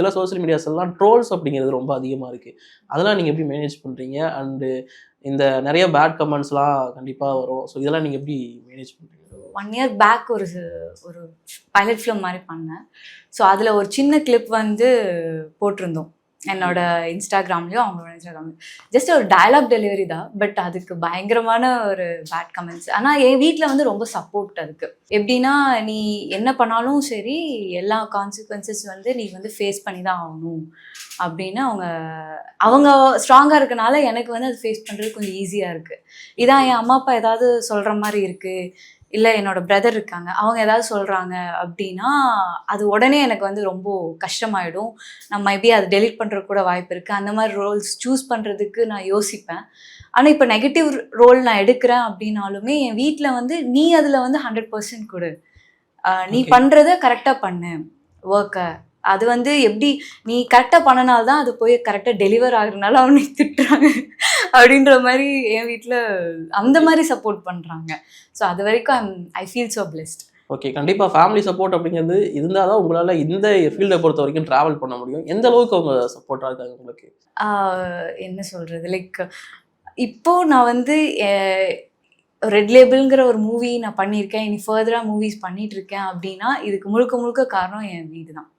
சில social medias எல்லாம் trolls அப்படிங்கிறது ரொம்ப அதிகமாக இருக்குது. அதெல்லாம் நீங்கள் எப்படி மேனேஜ் பண்ணுறீங்க? அண்டு இந்த நிறைய பேட் கமெண்ட்ஸ்லாம் கண்டிப்பாக வரும். ஸோ இதெல்லாம் நீங்கள் எப்படி மேனேஜ் பண்ணுறீங்க? 1 year பேக் ஒரு பைலட் ஃபிலிம் மாதிரி பண்ணேன். ஸோ அதில் ஒரு சின்ன கிளிப் வந்து போட்டிருந்தோம் என்னோட இன்ஸ்டாகிராம்லேயும் அவங்களோட இன்ஸ்டாகிராம்லையும். ஜஸ்ட் ஒரு டயலாக் டெலிவரி தான், பட் அதுக்கு பயங்கரமான ஒரு பேட் கமெண்ட்ஸ். ஆனால் என் வீட்டில் வந்து ரொம்ப சப்போர்ட் அதுக்கு. எப்படின்னா, நீ என்ன பண்ணாலும் சரி எல்லா கான்சிக்வன்சஸ் வந்து நீ வந்து ஃபேஸ் பண்ணி தான் ஆகணும் அப்படின்னு அவங்க ஸ்ட்ராங்காக இருக்கனால எனக்கு வந்து அது ஃபேஸ் பண்ணுறது கொஞ்சம் ஈஸியாக இருக்குது. இதான் என் அம்மா அப்பா ஏதாவது சொல்கிற மாதிரி இருக்குது, இல்லை என்னோட பிரதர் இருக்காங்க அவங்க ஏதாவது சொல்கிறாங்க அப்படின்னா அது உடனே எனக்கு வந்து ரொம்ப கஷ்டமாயிடும். நான் மேபி அது டெலிட் பண்ணுறதுக்கு கூட வாய்ப்பு இருக்குது. அந்த மாதிரி ரோல்ஸ் சூஸ் பண்ணுறதுக்கு நான் யோசிப்பேன். ஆனால் இப்போ நெகட்டிவ் ரோல் நான் எடுக்கிறேன் அப்படின்னாலுமே என் வீட்டில் வந்து நீ அதில் வந்து 100% கொடு, நீ பண்ணுறத கரெக்டாக பண்ணு ஒர்க்கை. அது வந்து எப்படி நீ கரெக்டாக பண்ணனால்தான் அது போய் கரெக்டாக டெலிவர் ஆகுறதுனால அவனை திட்டுறாங்க அப்படின்ற மாதிரி என் வீட்டில் அந்த மாதிரி சப்போர்ட் பண்ணுறாங்க. ஸோ அது வரைக்கும் I feel so blessed. Okay, கண்டிப்பாக ஃபேமிலி சப்போர்ட் அப்படிங்கிறது இருந்தால் தான் உங்களால் இந்த ஃபீல்டை பொறுத்த வரைக்கும் ட்ராவல் பண்ண முடியும். எந்த அளவுக்கு அவங்க சப்போர்ட்டாக இருக்காங்க உங்களுக்கு? என்ன சொல்கிறது, லைக் இப்போது நான் வந்து ரெட் லேபிள்ங்கிற ஒரு மூவி நான் பண்ணியிருக்கேன், இனி ஃபர்தராக மூவிஸ் பண்ணிகிட்ருக்கேன் அப்படின்னா இதுக்கு முழுக்க முழுக்க காரணம் என் வீடு தான்.